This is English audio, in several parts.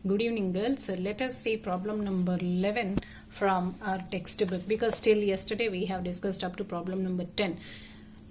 Good evening, girls. Let us see problem number 11 from our textbook, because till yesterday we have discussed up to problem number 10.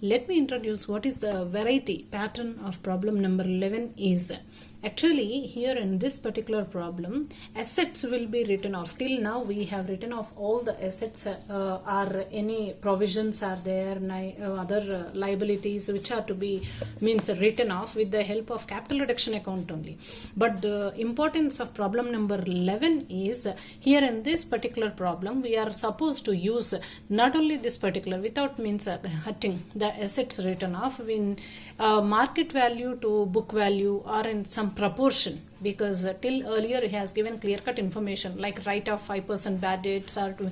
Let me introduce what is the variety pattern of problem number 11 is. Actually, here in this particular problem, assets will be written off. Till now, we have written off all the assets, are any provisions are there, other liabilities which are to be written off with the help of capital reduction account only. But the importance of problem number 11 is here in this particular problem, we are supposed to use not only this particular without hurting the assets written off in market value to book value or in some proportion, because till earlier he has given clear-cut information like write off 5% bad debts or to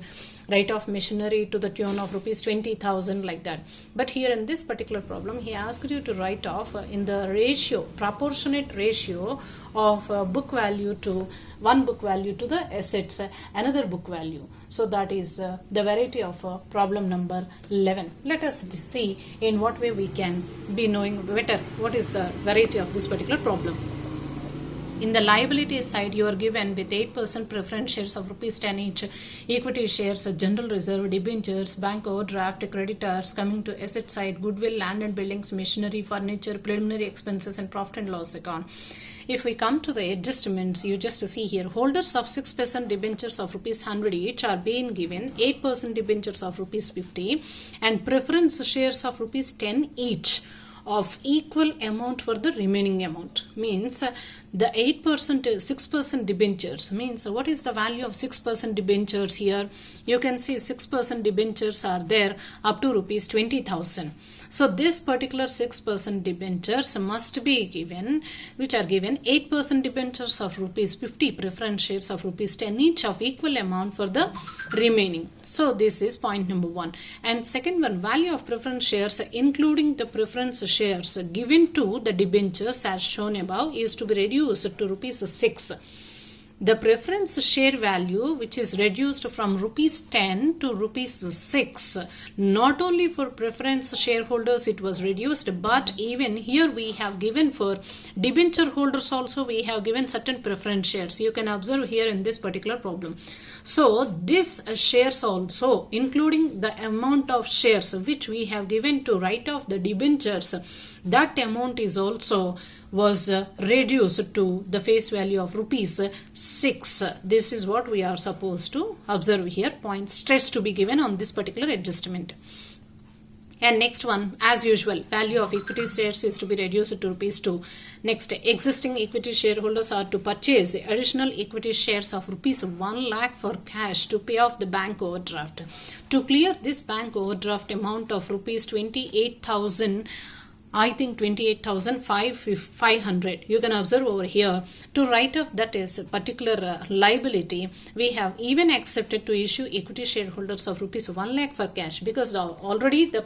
write off machinery to the tune of rupees 20,000 like that. But here in this particular problem he asked you to write off in the ratio, proportionate ratio of book value to one book value to the assets, another book value. So that is the variety of problem number 11. Let us see in what way we can be knowing better what is the variety of this particular problem. In the liability side, you are given with 8% preference shares of rupees 10 each, equity shares, general reserve, debentures, bank overdraft, creditors. Coming to asset side, goodwill, land and buildings, machinery, furniture, preliminary expenses and profit and loss account. If we come to the adjustments, you just see here, holders of 6% debentures of rupees 100 each are being given 8% debentures of rupees 50 and preference shares of rupees 10 each of equal amount for the remaining amount. Means the 8%, 6% debentures means what is the value of 6% debentures here? You can see 6% debentures are there up to rupees 20,000. So this particular 6% debentures must be given, which are given 8% debentures of rupees 50, preference shares of rupees 10 each of equal amount for the remaining. So this is point number 1. And second one, value of preference shares including the preference shares given to the debentures as shown above is to be reduced to rupees 6. The preference share value which is reduced from rupees 10 to rupees 6. Not only for preference shareholders it was reduced, but even here we have given for debenture holders also we have given certain preference shares. You can observe here in this particular problem. So this shares also including the amount of shares which we have given to write off the debentures, that amount is also was reduced to the face value of rupees 6. This is what we are supposed to observe here. Point stress to be given on this particular adjustment. And next one, as usual, value of equity shares is to be reduced to rupees 2. Next, existing equity shareholders are to purchase additional equity shares of rupees 1 lakh for cash to pay off the bank overdraft. To clear this bank overdraft amount of rupees 28,000, I think 28,500. You can observe over here. To write off that is a particular liability, we have even accepted to issue equity shareholders of rupees 1 lakh for cash, because already the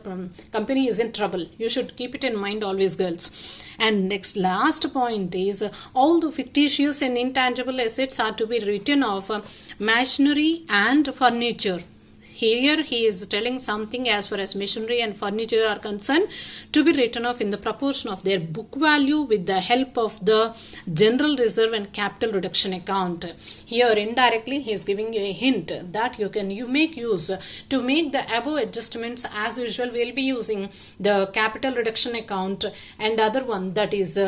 company is in trouble. You should keep it in mind always, girls. And next, last point is all the fictitious and intangible assets are to be written off, machinery and furniture. Here he is telling something as far as machinery and furniture are concerned to be written off in the proportion of their book value with the help of the general reserve and capital reduction account. Here indirectly he is giving you a hint that you make use to make the above adjustments. As usual we will be using the capital reduction account and other one, that is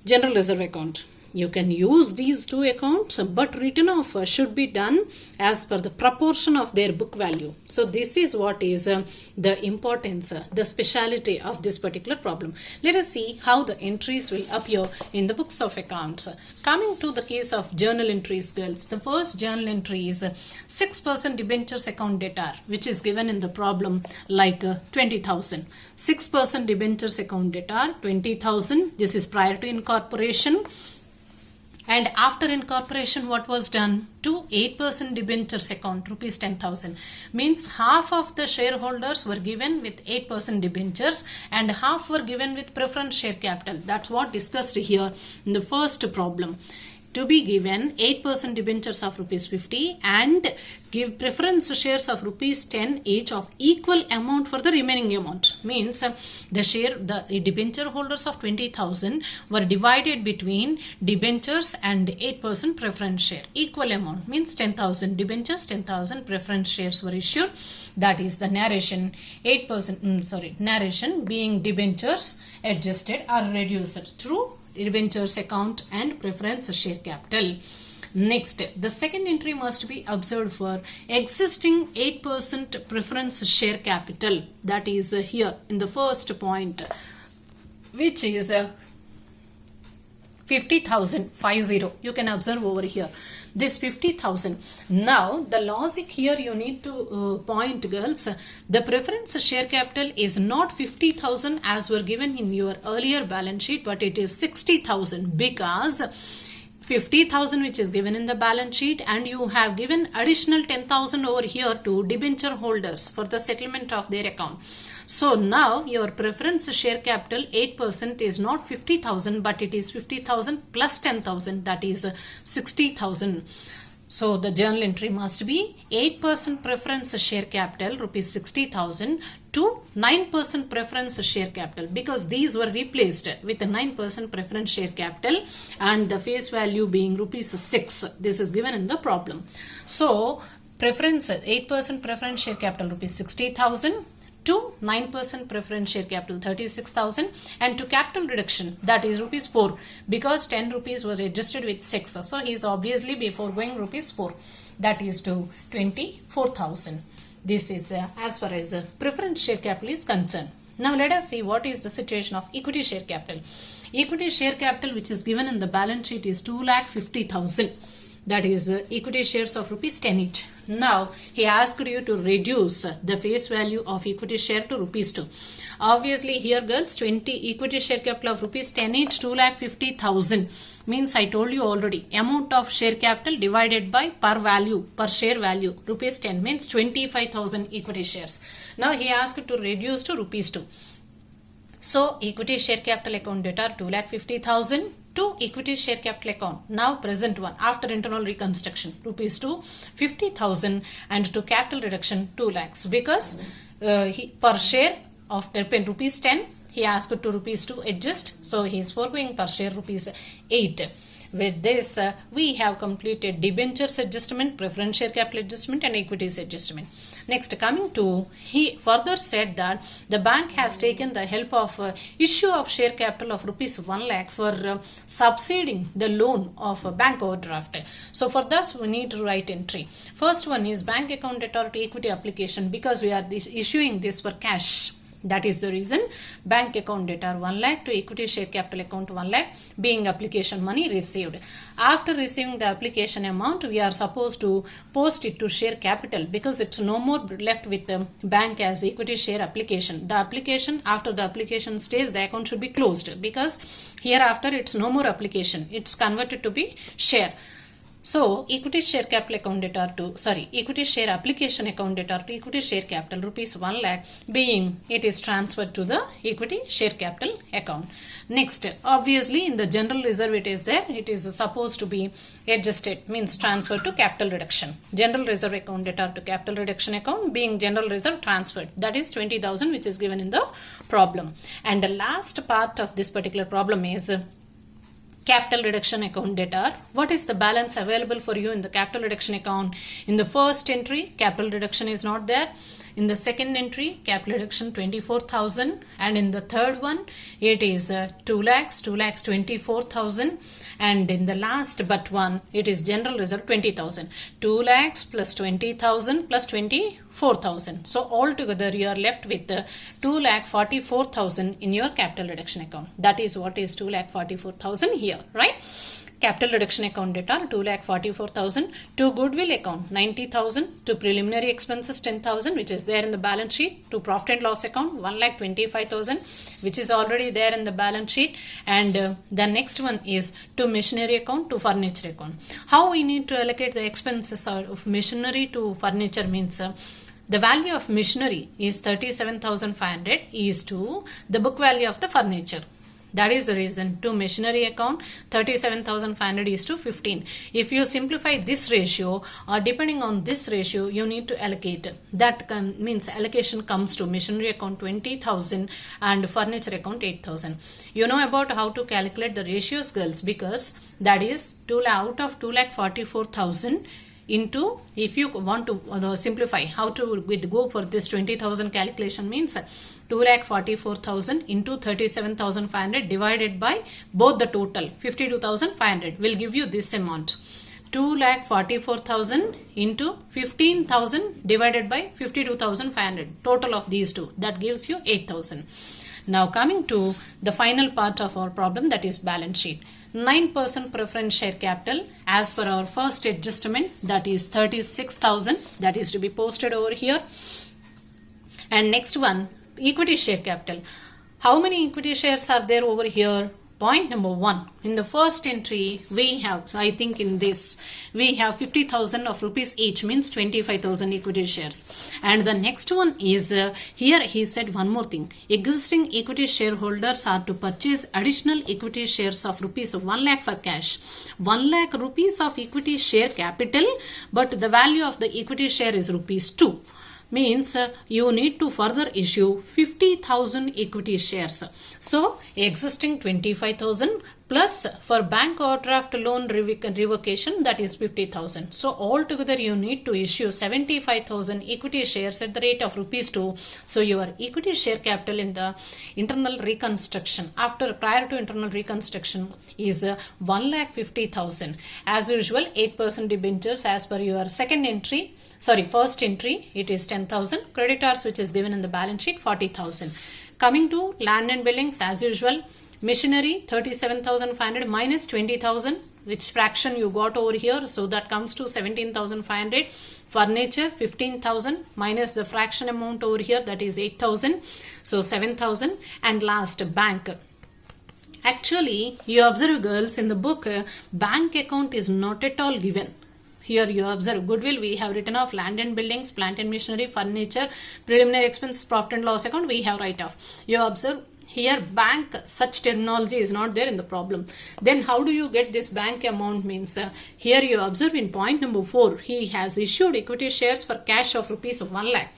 general reserve account. You can use these two accounts, but written off should be done as per the proportion of their book value. So this is what is the importance, the speciality of this particular problem. Let us see how the entries will appear in the books of accounts. Coming to the case of journal entries, girls, the first journal entry is 6% debentures account debtor, which is given in the problem like 20,000. 6% debentures account debtor, 20,000. This is prior to incorporation. And after incorporation, what was done? To 8% debentures account, rupees 10,000. Means half of the shareholders were given with 8% debentures and half were given with preference share capital. That's what discussed here in the first problem. to be given 8% debentures of rupees 50 and give preference shares of rupees 10 each of equal amount for the remaining amount. Means the debenture holders of 20,000 were divided between debentures and 8% preference share. Equal amount means 10,000 debentures, 10,000 preference shares were issued. That is the narration. Narration being debentures adjusted or reduced through debentures account and preference share capital. Next, the second entry must be observed for existing 8% preference share capital. That is here in the first point, which is 50,000, 50. You can observe over here. This 50,000. Now, the logic here you need to point, girls. The preference share capital is not 50,000 as were given in your earlier balance sheet, but it is 60,000 because 50,000 which is given in the balance sheet and you have given additional 10,000 over here to debenture holders for the settlement of their account. So now your preference share capital 8% is not 50,000 but it is 50,000 plus 10,000, that is 60,000. So the journal entry must be 8% preference share capital rupees 60,000 to 9% preference share capital, because these were replaced with a 9% preference share capital and the face value being rupees 6. This is given in the problem. So preference 8% preference share capital rupees 60,000 to 9% preference share capital 36,000 and to capital reduction, that is rupees 4, because 10 rupees was adjusted with 6. So he is obviously before going rupees 4, that is to 24,000. This is as far as preference share capital is concerned. Now let us see what is the situation of equity share capital. Equity share capital which is given in the balance sheet is 2,50,000. That is equity shares of rupees 10 each. Now he asked you to reduce the face value of equity share to rupees 2. Obviously here girls, 20 equity share capital of rupees 10 each, 2,50,000 means I told you already, amount of share capital divided by per share value rupees 10 means 25,000 equity shares. Now he asked to reduce to rupees 2. So equity share capital account debtor 2,50,000 to equity share capital account, now present one after internal reconstruction, rupees 2, 50,000 and to capital reduction 2 lakhs, because per share of rupees 10 he asked to rupees 2 adjust, so he is foregoing per share rupees 8. With this we have completed debentures adjustment, preference share capital adjustment and equities adjustment. Next, coming to, he further said that the bank has taken the help of issue of share capital of rupees 1 lakh for subsiding the loan of bank overdraft. So for this we need to write entry. First one is bank account debtor to equity application, because we are issuing this for cash. That is the reason bank account debtor 1 lakh to equity share capital account 1 lakh being application money received. After receiving the application amount, we are supposed to post it to share capital, because it's no more left with the bank as equity share application. The application, after the application stage, the account should be closed, because hereafter it's no more application. It's converted to be share. So equity share capital account debtor to equity share application account debtor to equity share capital rupees 1 lakh being it is transferred to the equity share capital account. Next, obviously in the general reserve it is there, it is supposed to be adjusted, means transferred to capital reduction. General reserve account debtor to capital reduction account being general reserve transferred, that is 20,000 which is given in the problem. And the last part of this particular problem is capital reduction account debtor. What is the balance available for you in the capital reduction account? In the first entry, capital reduction is not there. In the second entry, capital reduction 24,000, and in the third one, it is 2 lakhs 24,000, and in the last but one, it is general reserve 20,000. 2 lakhs plus 20,000 plus 24,000. So altogether, you are left with 2,44,000 in your capital reduction account. That is what is 2,44,000 here, right? Capital reduction account debtor 2,44,000, to goodwill account 90,000, to preliminary expenses 10,000 which is there in the balance sheet, to profit and loss account 1,25,000 which is already there in the balance sheet, and the next one is to machinery account, to furniture account. How we need to allocate the expenses of machinery to furniture means the value of machinery is 37,500 is to the book value of the furniture. That is the reason to machinery account 37,500 is to 15. If you simplify this ratio or depending on this ratio, you need to allocate. That means allocation comes to machinery account 20,000 and furniture account 8,000. You know about how to calculate the ratios, girls, because that is out of 2,44,000 into, if you want to simplify how to go for this 20,000 calculation, means 2,44,000 into 37,500 divided by both the total 52,500 will give you this amount. 2,44,000 into 15,000 divided by 52,500, total of these two, that gives you 8,000. Now coming to the final part of our problem, that is balance sheet. 9% preference share capital as per our first adjustment, that is 36,000, that is to be posted over here. And next one, equity share capital. How many equity shares are there over here? Point number 1, in the first entry we have, I think in this we have 50,000 of rupees each, means 25,000 equity shares. And the next one is here he said one more thing, existing equity shareholders are to purchase additional equity shares of rupees 1 lakh for cash, 1 lakh rupees of equity share capital, but the value of the equity share is rupees 2. Means you need to further issue 50,000 equity shares. So existing 25,000 plus for bank overdraft loan revocation, that is 50,000. So altogether you need to issue 75,000 equity shares at the rate of rupees 2. So your equity share capital in the internal reconstruction, prior to internal reconstruction, is 1,50,000. As usual, 8% debentures as per your first entry, it is 10,000. Creditors which is given in the balance sheet 40,000. Coming to land and buildings, as usual, machinery 37,500 minus 20,000, which fraction you got over here, so that comes to 17,500. Furniture 15,000 minus the fraction amount over here, that is 8,000, so 7,000. And last, bank. Actually, you observe, girls, in the book bank account is not at all given. Here you observe goodwill, we have written off, land and buildings, plant and machinery, furniture, preliminary expenses, profit and loss account, we have write off. You observe here bank, such terminology is not there in the problem. Then how do you get this bank amount? Means here you observe in point number 4, he has issued equity shares for cash of rupees 1 lakh.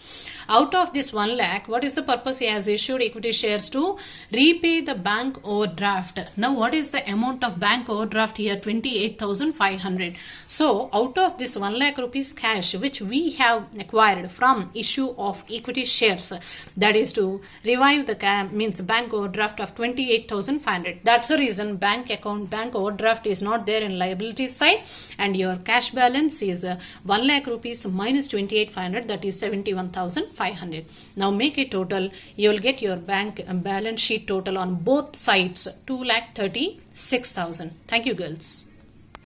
Out of this 1 lakh, what is the purpose? He has issued equity shares to repay the bank overdraft. Now what is the amount of bank overdraft here? 28,500. So out of this 1 lakh rupees cash which we have acquired from issue of equity shares, that is to revive the means bank overdraft of 28,500. That's the reason bank overdraft is not there in liability side, and your cash balance is 1 lakh rupees minus 28,500, that is 71,500. Now make a total, you will get your bank balance sheet total on both sides 2,36,000. Thank you, girls.